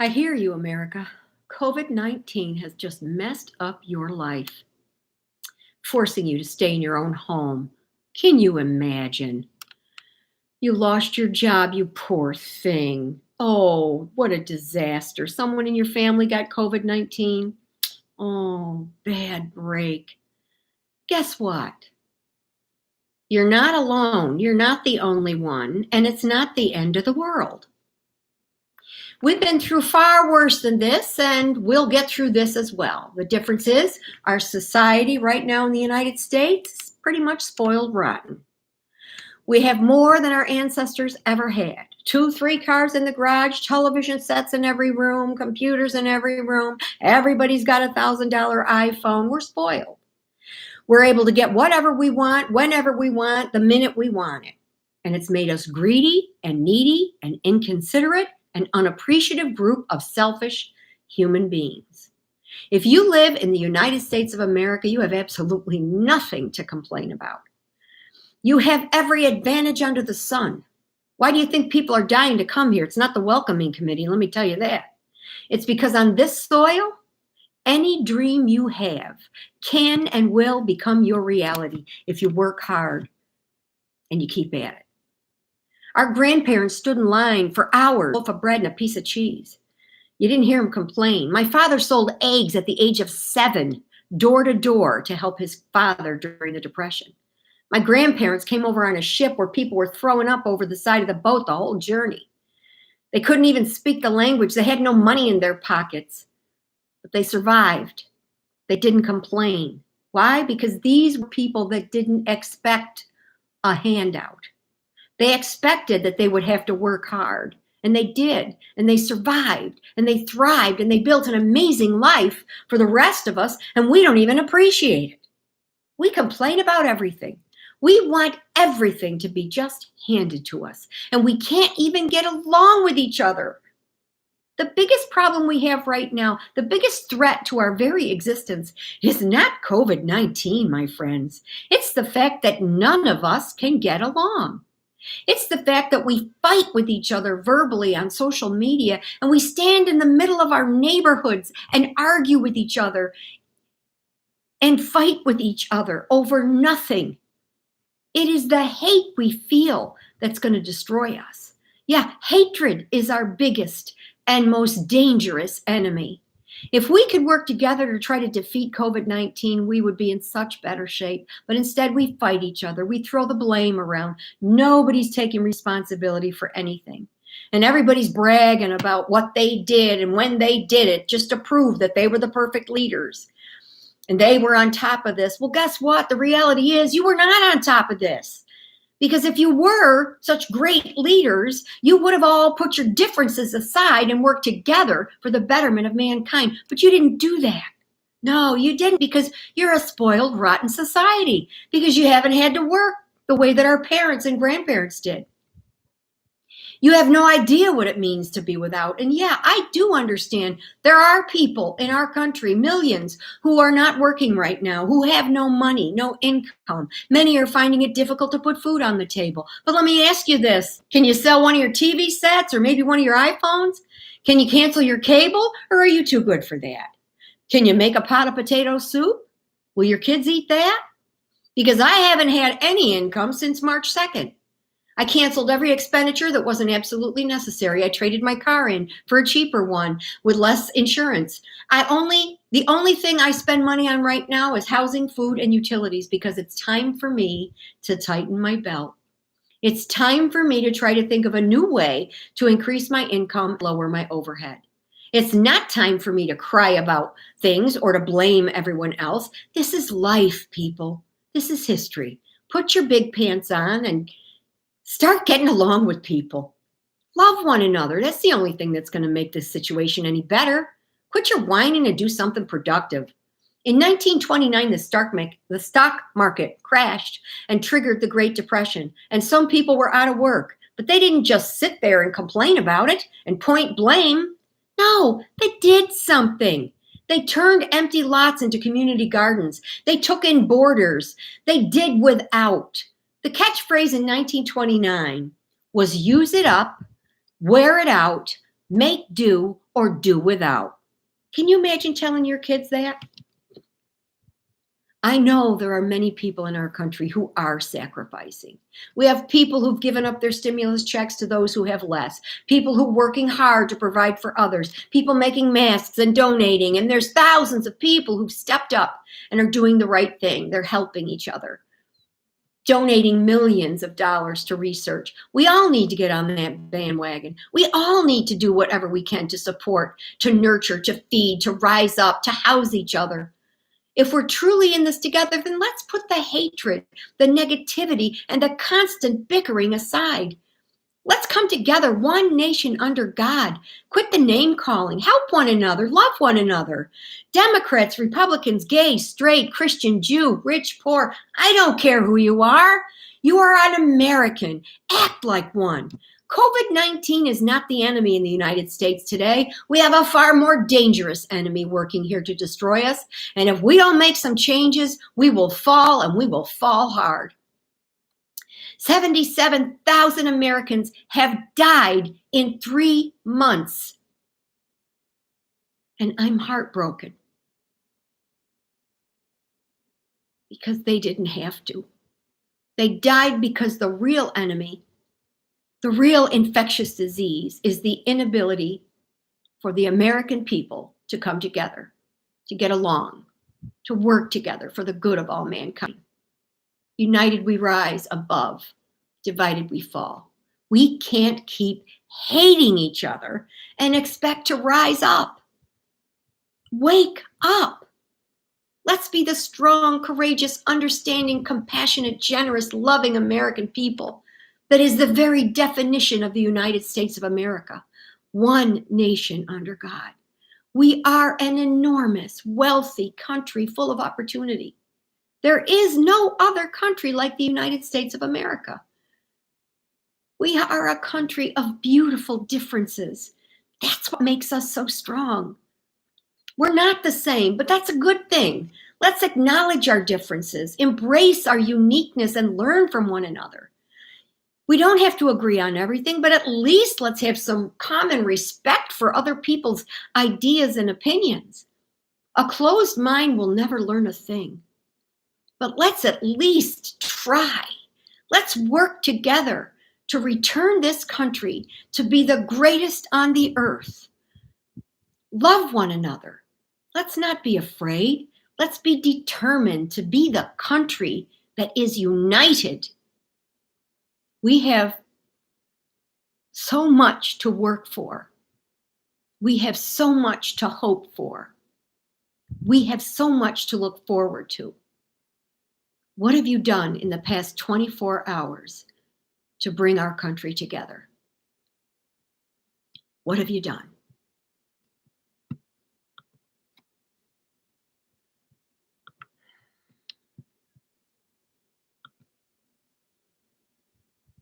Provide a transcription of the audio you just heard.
I hear you, America. COVID-19 has just messed up your life, forcing you to stay in your own home. Can you imagine? You lost your job, you poor thing. Oh, what a disaster. Someone in your family got COVID-19. Oh, bad break. Guess what? You're not alone. You're not the only one, and it's not the end of the world. We've been through far worse than this, and we'll get through this as well. The difference is our society right now in the United States is pretty much spoiled rotten. We have more than our ancestors ever had. 2, 3 cars in the garage, television sets in every room, computers in every room. Everybody's got a $1,000 iPhone. We're spoiled. We're able to get whatever we want, whenever we want, the minute we want it. And it's made us greedy and needy and inconsiderate, an unappreciative group of selfish human beings. If you live in the United States of America, you have absolutely nothing to complain about. You have every advantage under the sun. Why do you think people are dying to come here? It's not the welcoming committee, let me tell you that. It's because on this soil, any dream you have can and will become your reality if you work hard and you keep at it. Our grandparents stood in line for hours, a loaf of bread and a piece of cheese. You didn't hear them complain. My father sold eggs at the age of 7, door to door, to help his father during the Depression. My grandparents came over on a ship where people were throwing up over the side of the boat the whole journey. They couldn't even speak the language. They had no money in their pockets, but they survived. They didn't complain. Why? Because these were people that didn't expect a handout. They expected that they would have to work hard, and they did, and they survived, and they thrived, and they built an amazing life for the rest of us, and we don't even appreciate it. We complain about everything. We want everything to be just handed to us, and we can't even get along with each other. The biggest problem we have right now, the biggest threat to our very existence, is not COVID-19, my friends. It's the fact that none of us can get along. It's the fact that we fight with each other verbally on social media, and we stand in the middle of our neighborhoods and argue with each other and fight with each other over nothing. It is the hate we feel that's going to destroy us. Yeah, hatred is our biggest and most dangerous enemy. If we could work together to try to defeat COVID-19, we would be in such better shape. But instead, we fight each other. We throw the blame around. Nobody's taking responsibility for anything. And everybody's bragging about what they did and when they did it, just to prove that they were the perfect leaders. And they were on top of this. Well, guess what? The reality is you were not on top of this. Because if you were such great leaders, you would have all put your differences aside and worked together for the betterment of mankind. But you didn't do that. No, you didn't, because you're a spoiled, rotten society, because you haven't had to work the way that our parents and grandparents did. You have no idea what it means to be without. And yeah, I do understand there are people in our country, millions, who are not working right now, who have no money, no income. Many are finding it difficult to put food on the table. But let me ask you this. Can you sell one of your TV sets or maybe one of your iPhones? Can you cancel your cable, or are you too good for that? Can you make a pot of potato soup? Will your kids eat that? Because I haven't had any income since March 2nd. I canceled every expenditure that wasn't absolutely necessary. I traded my car in for a cheaper one with less insurance. The only thing I spend money on right now is housing, food, and utilities, because it's time for me to tighten my belt. It's time for me to try to think of a new way to increase my income, lower my overhead. It's not time for me to cry about things or to blame everyone else. This is life, people. This is history. Put your big pants on and start getting along with people. Love one another. That's the only thing that's going to make this situation any better. Quit your whining and do something productive. In 1929, the stock market crashed and triggered the Great Depression, and some people were out of work. But they didn't just sit there and complain about it and point blame. No, they did something. They turned empty lots into community gardens. They took in boarders. They did without. The catchphrase in 1929 was use it up, wear it out, make do, or do without. Can you imagine telling your kids that? I know there are many people in our country who are sacrificing. We have people who've given up their stimulus checks to those who have less, people who are working hard to provide for others, people making masks and donating, and there's thousands of people who've stepped up and are doing the right thing. They're helping each other, donating millions of dollars to research. We all need to get on that bandwagon. We all need to do whatever we can to support, to nurture, to feed, to rise up, to house each other. If we're truly in this together, then let's put the hatred, the negativity, and the constant bickering aside. Let's come together, one nation under God. Quit the name calling. Help one another. Love one another. Democrats, Republicans, gay, straight, Christian, Jew, rich, poor. I don't care who you are. You are an American. Act like one. COVID-19 is not the enemy in the United States today. We have a far more dangerous enemy working here to destroy us. And if we don't make some changes, we will fall, and we will fall hard. 77,000 Americans have died in 3 months. And I'm heartbroken because they didn't have to. They died because the real enemy, the real infectious disease, is the inability for the American people to come together, to get along, to work together for the good of all mankind. United we rise above, divided we fall. We can't keep hating each other and expect to rise up. Wake up. Let's be the strong, courageous, understanding, compassionate, generous, loving American people that is the very definition of the United States of America. One nation under God. We are an enormous, wealthy country full of opportunity. There is no other country like the United States of America. We are a country of beautiful differences. That's what makes us so strong. We're not the same, but that's a good thing. Let's acknowledge our differences, embrace our uniqueness, and learn from one another. We don't have to agree on everything, but at least let's have some common respect for other people's ideas and opinions. A closed mind will never learn a thing. But let's at least try. Let's work together to return this country to be the greatest on the earth. Love one another. Let's not be afraid. Let's be determined to be the country that is united. We have so much to work for. We have so much to hope for. We have so much to look forward to. What have you done in the past 24 hours to bring our country together? What have you done?